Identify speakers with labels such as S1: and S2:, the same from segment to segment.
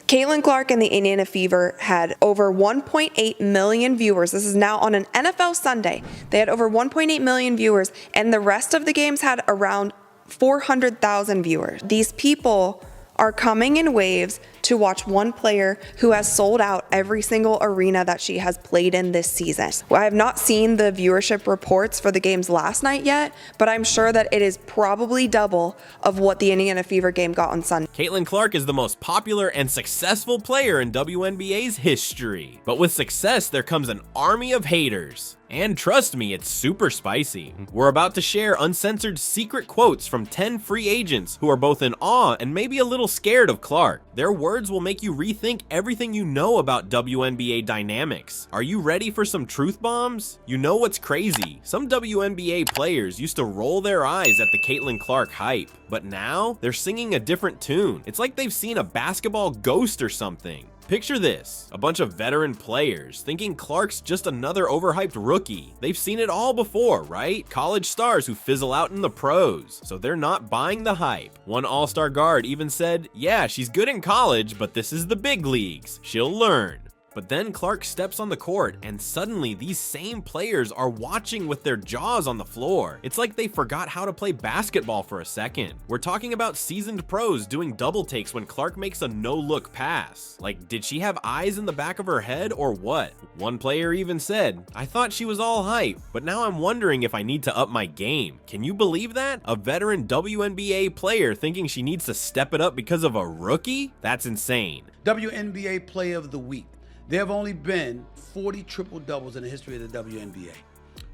S1: Caitlin Clark and the Indiana Fever had over 1.8 million viewers. This is now on an NFL Sunday. They had over 1.8 million viewers, and the rest of the games had around 400,000 viewers. These people are coming in waves to watch one player who has sold out every single arena that she has played in this season. Well, I have not seen the viewership reports for the games last night yet, but I'm sure that it is probably double of what the Indiana Fever game got on Sunday.
S2: Caitlin Clark is the most popular and successful player in WNBA's history. But with success, there comes an army of haters. And trust me, it's super spicy. We're about to share uncensored secret quotes from 10 free agents who are both in awe and maybe a little scared of Clark. Their words will make you rethink everything you know about WNBA dynamics. Are you ready for some truth bombs? You know what's crazy? Some WNBA players used to roll their eyes at the Caitlin Clark hype, but now they're singing a different tune. It's like they've seen a basketball ghost or something. Picture this, a bunch of veteran players thinking Clark's just another overhyped rookie. They've seen it all before, right? College stars who fizzle out in the pros, so they're not buying the hype. One all-star guard even said, yeah, she's good in college, but this is the big leagues. She'll learn. But then Clark steps on the court, and suddenly these same players are watching with their jaws on the floor. It's like they forgot how to play basketball for a second. We're talking about seasoned pros doing double takes when Clark makes a no-look pass. Like, did she have eyes in the back of her head or what? One player even said, I thought she was all hype, but now I'm wondering if I need to up my game. Can you believe that? A veteran WNBA player thinking she needs to step it up because of a rookie? That's insane.
S3: WNBA Player of the Week. There have only been 40 triple-doubles in the history of the WNBA.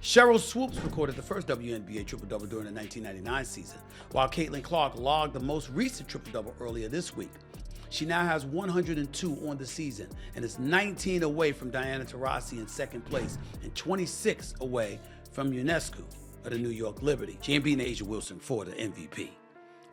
S3: Cheryl Swoops recorded the first WNBA triple-double during the 1999 season, while Caitlin Clark logged the most recent triple-double earlier this week. She now has 102 on the season and is 19 away from Diana Taurasi in second place and 26 away from UNESCO of the New York Liberty. She ain't beating Asia Wilson for the MVP,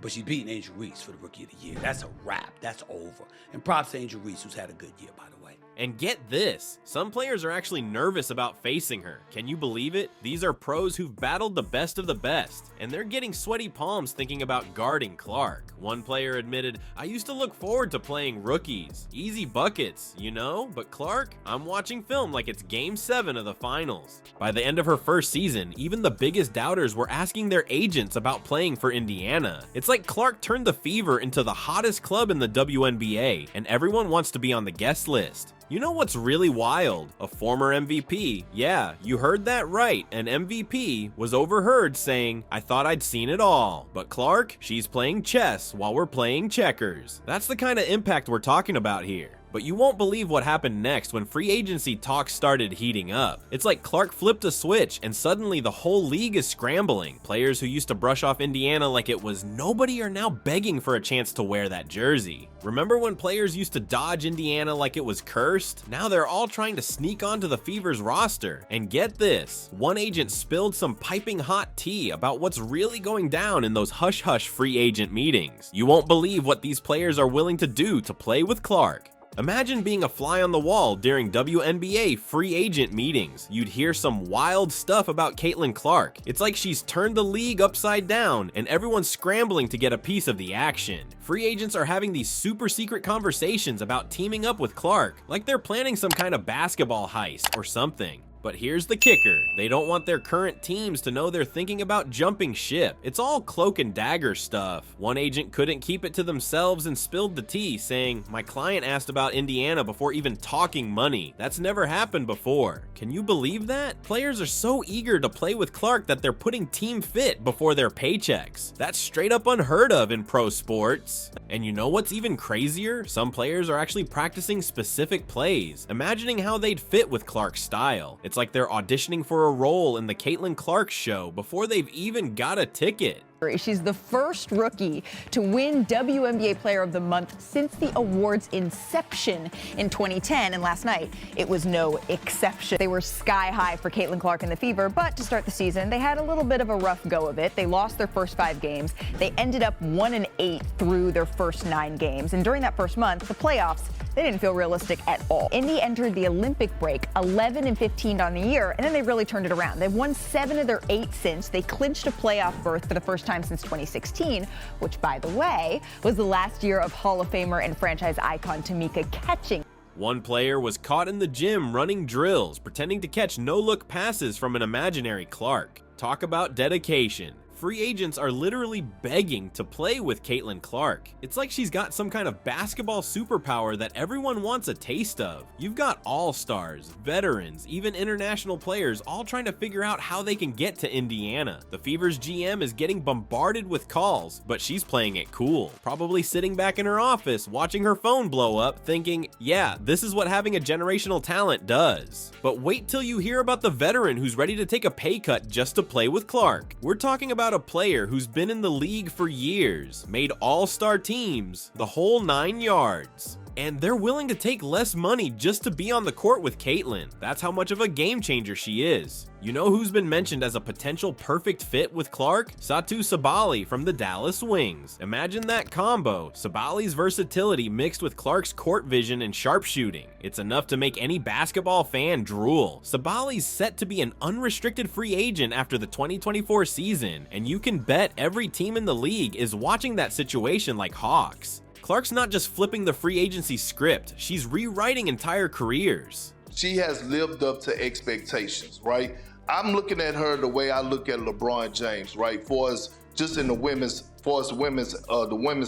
S3: but she's beating Angel Reese for the Rookie of the Year. That's a wrap. That's over. And props to Angel Reese, who's had a good year, by the way.
S2: And get this, some players are actually nervous about facing her. Can you believe it? These are pros who've battled the best of the best, and they're getting sweaty palms thinking about guarding Clark. One player admitted, I used to look forward to playing rookies. Easy buckets, you know? But Clark, I'm watching film like it's Game 7 of the finals. By the end of her first season, even the biggest doubters were asking their agents about playing for Indiana. It's like Clark turned the Fever into the hottest club in the WNBA, and everyone wants to be on the guest list. You know what's really wild? A former MVP, yeah, you heard that right, an MVP was overheard saying, I thought I'd seen it all, but Clark, she's playing chess while we're playing checkers. That's the kind of impact we're talking about here. But you won't believe what happened next when free agency talks started heating up. It's like Clark flipped a switch and suddenly the whole league is scrambling. Players who used to brush off Indiana like it was nobody are now begging for a chance to wear that jersey. Remember when players used to dodge Indiana like it was cursed? Now they're all trying to sneak onto the Fever's roster. And get this, one agent spilled some piping hot tea about what's really going down in those hush-hush free agent meetings. You won't believe what these players are willing to do to play with Clark. Imagine being a fly on the wall during WNBA free agent meetings. You'd hear some wild stuff about Caitlin Clark. It's like she's turned the league upside down and everyone's scrambling to get a piece of the action. Free agents are having these super secret conversations about teaming up with Clark, like they're planning some kind of basketball heist or something. But here's the kicker, they don't want their current teams to know they're thinking about jumping ship. It's all cloak and dagger stuff. One agent couldn't keep it to themselves and spilled the tea, saying, my client asked about Indiana before even talking money. That's never happened before. Can you believe that? Players are so eager to play with Clark that they're putting team fit before their paychecks. That's straight up unheard of in pro sports. And you know what's even crazier? Some players are actually practicing specific plays, imagining how they'd fit with Clark's style. It's like they're auditioning for a role in the Caitlin Clark show before they've even got a ticket.
S4: She's the first rookie to win WNBA Player of the Month since the award's inception in 2010, and last night it was no exception. They were sky high for Caitlin Clark and the Fever, but to start the season, they had a little bit of a rough go of it. They lost their first 5 games. They ended up 1-8 through their first 9 games, and during that first month, the playoffs, they didn't feel realistic at all. Indy entered the Olympic break 11-15 on the year, and then they really turned it around. They've won 7 of their 8 since. They clinched a playoff berth for the first time since 2016, which, by the way, was the last year of Hall of Famer and franchise icon Tamika catching.
S2: One player was caught in the gym running drills, pretending to catch no-look passes from an imaginary Clark. Talk about dedication. Free agents are literally begging to play with Caitlin Clark. It's like she's got some kind of basketball superpower that everyone wants a taste of. You've got all-stars, veterans, even international players all trying to figure out how they can get to Indiana. The Fever's GM is getting bombarded with calls, but she's playing it cool. Probably sitting back in her office, watching her phone blow up, thinking, yeah, this is what having a generational talent does. But wait till you hear about the veteran who's ready to take a pay cut just to play with Clark. We're talking about a player who's been in the league for years, made all-star teams, the whole 9 yards. And they're willing to take less money just to be on the court with Caitlin. That's how much of a game changer she is. You know who's been mentioned as a potential perfect fit with Clark? Satou Sabally from the Dallas Wings. Imagine that combo, Sabally's versatility mixed with Clark's court vision and sharpshooting. It's enough to make any basketball fan drool. Sabally's set to be an unrestricted free agent after the 2024 season, and you can bet every team in the league is watching that situation like hawks. Clark's not just flipping the free agency script, she's rewriting entire careers.
S5: She has lived up to expectations, right? I'm looking at her the way I look at LeBron James, right? For us, just in the women's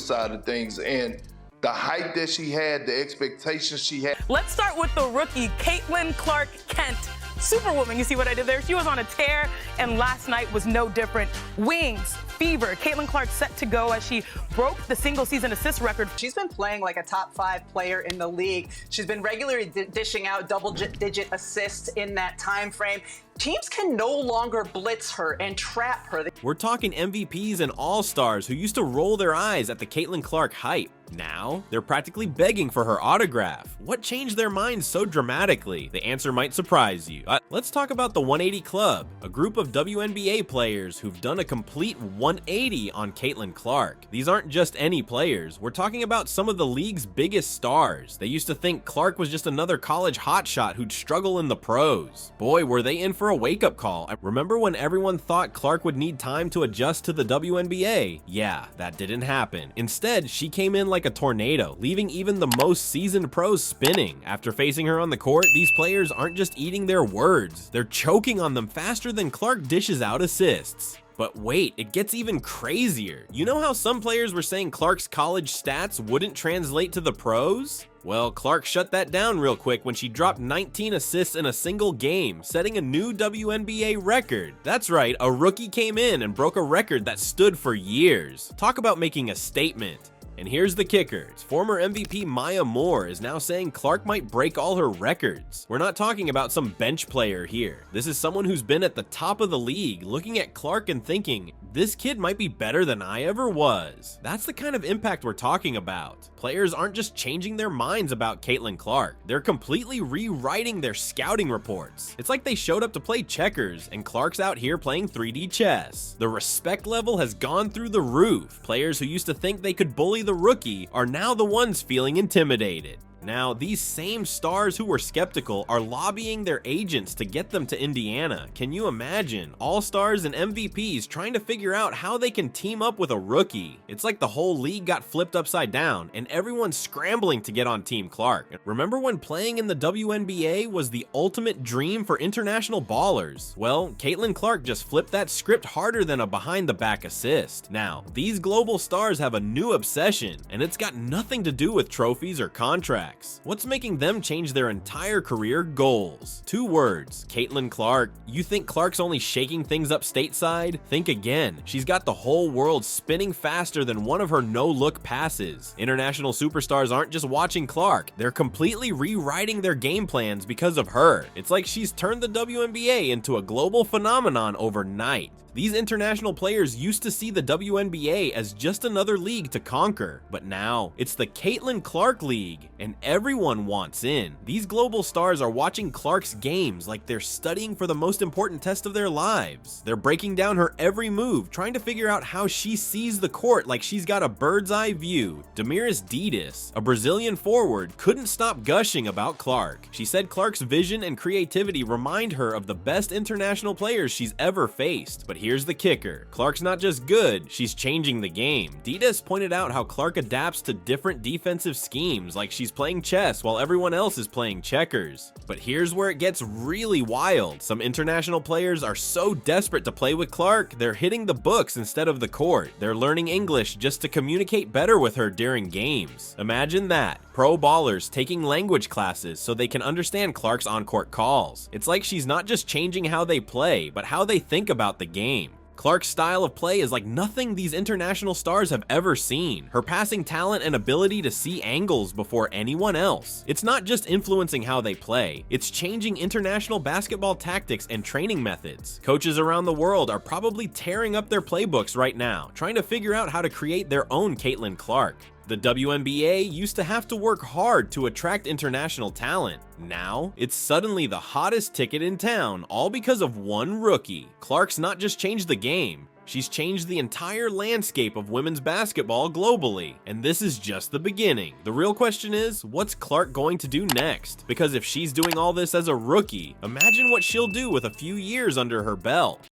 S5: side of things, and the hype that she had, the expectations she had.
S6: Let's start with the rookie, Caitlin Clark-Kent. Superwoman, you see what I did there? She was on a tear, and last night was no different. Wings, Fever, Caitlin Clark set to go as she broke the single-season assist record.
S7: She's been playing like a top 5 player in the league. She's been regularly dishing out double-digit assists in that time frame. Teams can no longer blitz her and trap her.
S2: We're talking MVPs and all-stars who used to roll their eyes at the Caitlin Clark hype. Now, they're practically begging for her autograph. What changed their minds so dramatically? The answer might surprise you. Let's talk about the 180 Club, a group of WNBA players who've done a complete 180 on Caitlin Clark. These aren't just any players. We're talking about some of the league's biggest stars. They used to think Clark was just another college hotshot who'd struggle in the pros. Boy, were they in for a wake-up call. Remember when everyone thought Clark would need time to adjust to the WNBA? Yeah, that didn't happen. Instead, she came in like a tornado, leaving even the most seasoned pros spinning. After facing her on the court, these players aren't just eating their words, they're choking on them faster than Clark dishes out assists. But wait, it gets even crazier. You know how some players were saying Clark's college stats wouldn't translate to the pros? Well, Clark shut that down real quick when she dropped 19 assists in a single game, setting a new WNBA record. That's right, a rookie came in and broke a record that stood for years. Talk about making a statement. And here's the kicker. Former MVP Maya Moore is now saying Clark might break all her records. We're not talking about some bench player here. This is someone who's been at the top of the league, looking at Clark and thinking, this kid might be better than I ever was. That's the kind of impact we're talking about. Players aren't just changing their minds about Caitlin Clark. They're completely rewriting their scouting reports. It's like they showed up to play checkers and Clark's out here playing 3D chess. The respect level has gone through the roof. Players who used to think they could bully the rookie are now the ones feeling intimidated. Now, these same stars who were skeptical are lobbying their agents to get them to Indiana. Can you imagine? All-stars and MVPs trying to figure out how they can team up with a rookie. It's like the whole league got flipped upside down and everyone's scrambling to get on Team Clark. Remember when playing in the WNBA was the ultimate dream for international ballers? Well, Caitlin Clark just flipped that script harder than a behind-the-back assist. Now, these global stars have a new obsession, and it's got nothing to do with trophies or contracts. What's making them change their entire career goals? 2 words, Caitlin Clark. You think Clark's only shaking things up stateside? Think again. She's got the whole world spinning faster than one of her no-look passes. International superstars aren't just watching Clark, they're completely rewriting their game plans because of her. It's like she's turned the WNBA into a global phenomenon overnight. These international players used to see the WNBA as just another league to conquer, but now it's the Caitlin Clark League, and everyone wants in. These global stars are watching Clark's games like they're studying for the most important test of their lives. They're breaking down her every move, trying to figure out how she sees the court like she's got a bird's eye view. Damiris Didas, a Brazilian forward, couldn't stop gushing about Clark. She said Clark's vision and creativity remind her of the best international players she's ever faced, but here's the kicker. Clark's not just good, she's changing the game. Didas pointed out how Clark adapts to different defensive schemes, like she's playing chess while everyone else is playing checkers. But here's where it gets really wild. Some international players are so desperate to play with Clark, they're hitting the books instead of the court. They're learning English just to communicate better with her during games. Imagine that. Pro ballers taking language classes so they can understand Clark's on-court calls. It's like she's not just changing how they play, but how they think about the game. Clark's style of play is like nothing these international stars have ever seen. Her passing talent and ability to see angles before anyone else. It's not just influencing how they play, it's changing international basketball tactics and training methods. Coaches around the world are probably tearing up their playbooks right now, trying to figure out how to create their own Caitlin Clark. The WNBA used to have to work hard to attract international talent. Now, it's suddenly the hottest ticket in town, all because of one rookie. Clark's not just changed the game, she's changed the entire landscape of women's basketball globally. And this is just the beginning. The real question is, what's Clark going to do next? Because if she's doing all this as a rookie, imagine what she'll do with a few years under her belt.